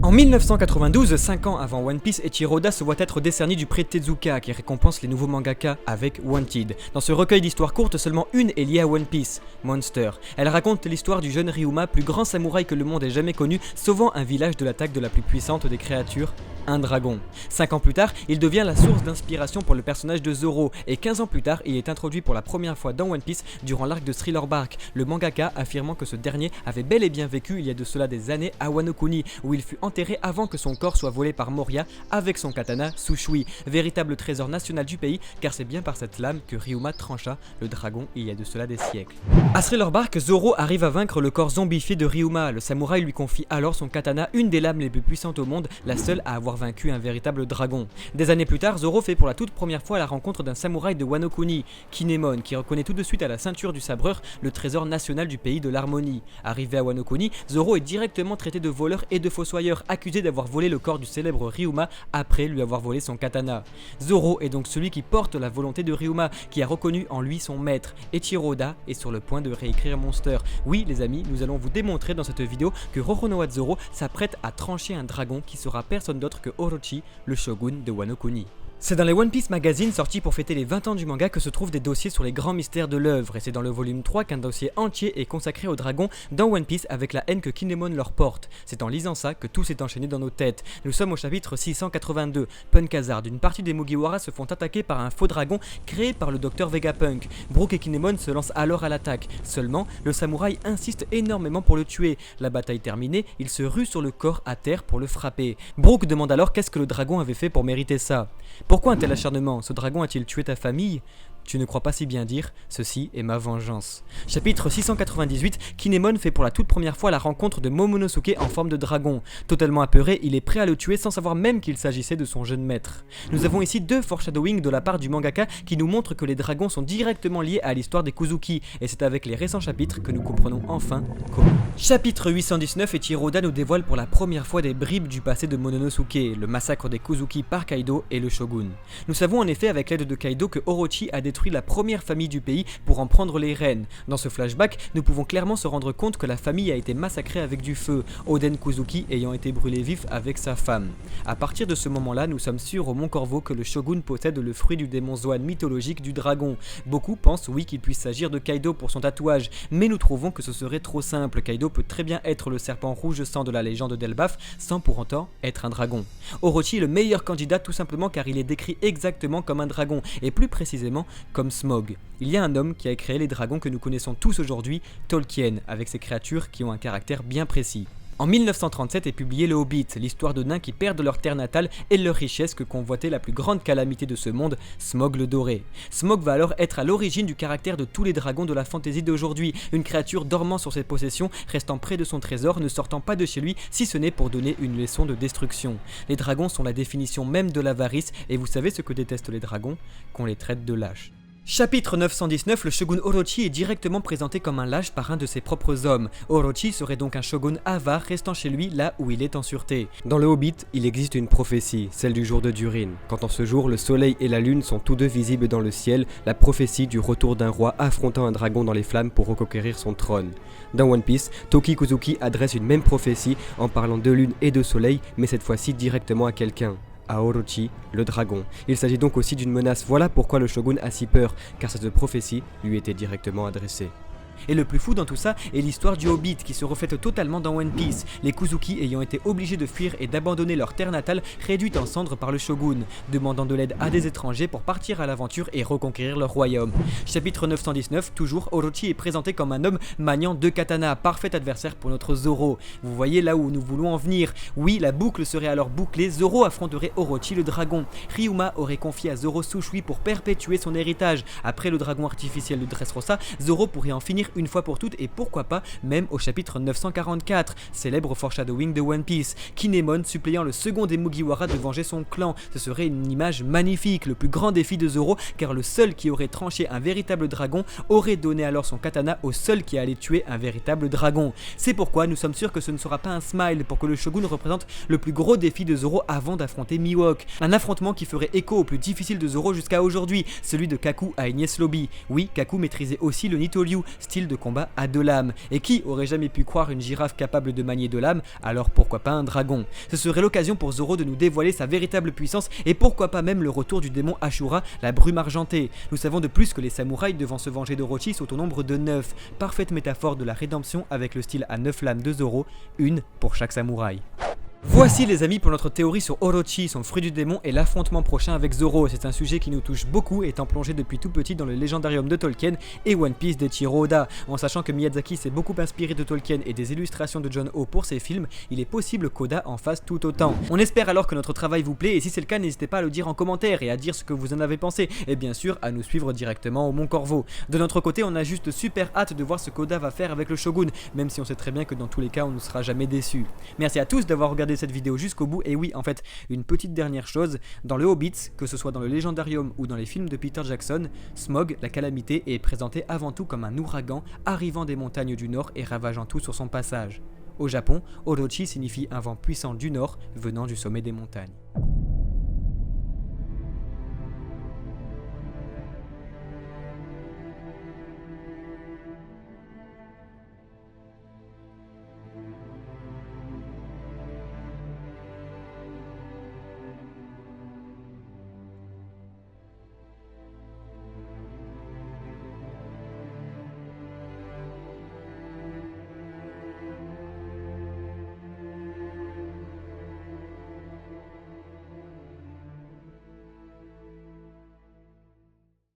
En 1992, 5 ans avant One Piece, Eiichiro Oda se voit être décerné du prix Tezuka qui récompense les nouveaux mangaka avec Wanted. Dans ce recueil d'histoires courtes, seulement une est liée à One Piece, Monster. Elle raconte l'histoire du jeune Ryuma, plus grand samouraï que le monde ait jamais connu, sauvant un village de l'attaque de la plus puissante des créatures, un dragon. 5 ans plus tard, il devient la source d'inspiration pour le personnage de Zoro, et 15 ans plus tard, il est introduit pour la première fois dans One Piece durant l'arc de Thriller Bark, le mangaka affirmant que ce dernier avait bel et bien vécu il y a de cela des années à Wano Kuni, où il fut enterré avant que son corps soit volé par Moria avec son katana Sushui, véritable trésor national du pays, car c'est bien par cette lame que Ryuma trancha le dragon il y a de cela des siècles. À Thriller Bark, Zoro arrive à vaincre le corps zombifié de Ryuma. Le samouraï lui confie alors son katana, une des lames les plus puissantes au monde, la seule à avoir vaincu un véritable dragon. Des années plus tard, Zoro fait pour la toute première fois la rencontre d'un samouraï de Wano Kuni, Kinemon, qui reconnaît tout de suite à la ceinture du sabreur le trésor national du pays de l'harmonie. Arrivé à Wano Kuni, Zoro est directement traité de voleur et de fossoyeur, accusé d'avoir volé le corps du célèbre Ryuma après lui avoir volé son katana. Zoro est donc celui qui porte la volonté de Ryuma, qui a reconnu en lui son maître. Eiichiro Oda est sur le point de réécrire Monster. Oui les amis, nous allons vous démontrer dans cette vidéo que Roronoa Zoro s'apprête à trancher un dragon qui sera personne d'autre que Orochi, le shogun de Wano Kuni. C'est dans les One Piece Magazine sortis pour fêter les 20 ans du manga que se trouvent des dossiers sur les grands mystères de l'œuvre, et c'est dans le volume 3 qu'un dossier entier est consacré aux dragons dans One Piece avec la haine que Kinemon leur porte. C'est en lisant ça que tout s'est enchaîné dans nos têtes. Nous sommes au chapitre 682, Punk Hazard. Une partie des Mugiwara se font attaquer par un faux dragon créé par le docteur Vegapunk. Brook et Kinemon se lancent alors à l'attaque. Seulement, le samouraï insiste énormément pour le tuer. La bataille terminée, il se rue sur le corps à terre pour le frapper. Brook demande alors qu'est-ce que le dragon avait fait pour mériter ça. Pourquoi un tel acharnement? Ce dragon a-t-il tué ta famille? Tu ne crois pas si bien dire, ceci est ma vengeance. Chapitre 698, Kinemon fait pour la toute première fois la rencontre de Momonosuke en forme de dragon. Totalement apeuré, il est prêt à le tuer sans savoir même qu'il s'agissait de son jeune maître. Nous avons ici deux foreshadowing de la part du mangaka qui nous montrent que les dragons sont directement liés à l'histoire des Kuzuki, et c'est avec les récents chapitres que nous comprenons enfin comment. Chapitre 819, Eiichiro Oda nous dévoile pour la première fois des bribes du passé de Momonosuke, le massacre des Kuzuki par Kaido et le shogun. Nous savons en effet avec l'aide de Kaido que Orochi a détruit la première famille du pays pour en prendre les rênes. Dans ce flashback, nous pouvons clairement se rendre compte que la famille a été massacrée avec du feu, Oden Kuzuki ayant été brûlé vif avec sa femme. À partir de ce moment-là, nous sommes sûrs au Mont Corvo que le shogun possède le fruit du démon Zoan mythologique du dragon. Beaucoup pensent oui qu'il puisse s'agir de Kaido pour son tatouage, mais nous trouvons que ce serait trop simple. Kaido peut très bien être le serpent rouge sang de la légende d'Elbaf sans pour autant être un dragon. Orochi est le meilleur candidat tout simplement car il est décrit exactement comme un dragon, et plus précisément comme Smaug. Il y a un homme qui a créé les dragons que nous connaissons tous aujourd'hui, Tolkien, avec ses créatures qui ont un caractère bien précis. En 1937 est publié Le Hobbit, l'histoire de nains qui perdent leur terre natale et leur richesse que convoitait la plus grande calamité de ce monde, Smaug le Doré. Smaug va alors être à l'origine du caractère de tous les dragons de la fantaisie d'aujourd'hui, une créature dormant sur ses possessions, restant près de son trésor, ne sortant pas de chez lui si ce n'est pour donner une leçon de destruction. Les dragons sont la définition même de l'avarice, et vous savez ce que détestent les dragons? Qu'on les traite de lâches. Chapitre 919, le shogun Orochi est directement présenté comme un lâche par un de ses propres hommes. Orochi serait donc un shogun avare restant chez lui là où il est en sûreté. Dans le Hobbit, il existe une prophétie, celle du jour de Durin. Quand en ce jour, le soleil et la lune sont tous deux visibles dans le ciel, la prophétie du retour d'un roi affrontant un dragon dans les flammes pour reconquérir son trône. Dans One Piece, Toki Kuzuki adresse une même prophétie en parlant de lune et de soleil, mais cette fois-ci directement à quelqu'un. À Orochi, le dragon. Il s'agit donc aussi d'une menace, voilà pourquoi le shogun a si peur, car cette prophétie lui était directement adressée. Et le plus fou dans tout ça est l'histoire du Hobbit qui se reflète totalement dans One Piece, les Kuzuki ayant été obligés de fuir et d'abandonner leur terre natale réduite en cendres par le shogun, demandant de l'aide à des étrangers pour partir à l'aventure et reconquérir leur royaume. Chapitre 919, toujours, Orochi est présenté comme un homme maniant deux katanas, parfait adversaire pour notre Zoro. Vous voyez là où nous voulons en venir. Oui, la boucle serait alors bouclée, Zoro affronterait Orochi le dragon. Ryuma aurait confié à Zoro Sushui pour perpétuer son héritage. Après le dragon artificiel de Dressrosa, Zoro pourrait en finir revenir une fois pour toutes et pourquoi pas même au chapitre 944, célèbre foreshadowing de One Piece, Kinemon suppléant le second des Mugiwara de venger son clan. Ce serait une image magnifique, le plus grand défi de Zoro, car le seul qui aurait tranché un véritable dragon aurait donné alors son katana au seul qui allait tuer un véritable dragon. C'est pourquoi nous sommes sûrs que ce ne sera pas un smile pour que le Shogun représente le plus gros défi de Zoro avant d'affronter Mihawk. Un affrontement qui ferait écho au plus difficile de Zoro jusqu'à aujourd'hui, celui de Kaku à Enies Lobby. Oui, Kaku maîtrisait aussi le Nitoryu, style de combat à deux lames. Et qui aurait jamais pu croire une girafe capable de manier deux lames, alors pourquoi pas un dragon? Ce serait l'occasion pour Zoro de nous dévoiler sa véritable puissance et pourquoi pas même le retour du démon Ashura, la brume argentée. Nous savons de plus que les samouraïs devant se venger d'Orochi sont au nombre de 9, parfaite métaphore de la rédemption avec le style à 9 lames de Zoro, une pour chaque samouraï. Voici les amis pour notre théorie sur Orochi, son fruit du démon et l'affrontement prochain avec Zoro. C'est un sujet qui nous touche beaucoup étant plongé depuis tout petit dans le légendarium de Tolkien et One Piece d'Eiichiro Oda. En sachant que Miyazaki s'est beaucoup inspiré de Tolkien et des illustrations de John Ho pour ses films, il est possible qu'Oda en fasse tout autant. On espère alors que notre travail vous plaît et si c'est le cas n'hésitez pas à le dire en commentaire et à dire ce que vous en avez pensé et bien sûr à nous suivre directement au Mont Corvo. De notre côté on a juste super hâte de voir ce qu'Oda va faire avec le Shogun, même si on sait très bien que dans tous les cas on ne sera jamais déçus. Merci à tous d'avoir regardé cette vidéo jusqu'au bout et oui en fait une petite dernière chose, dans le Hobbit, que ce soit dans le Légendarium ou dans les films de Peter Jackson, Smaug, la calamité, est présenté avant tout comme un ouragan arrivant des montagnes du nord et ravageant tout sur son passage. Au Japon, Orochi signifie un vent puissant du nord venant du sommet des montagnes.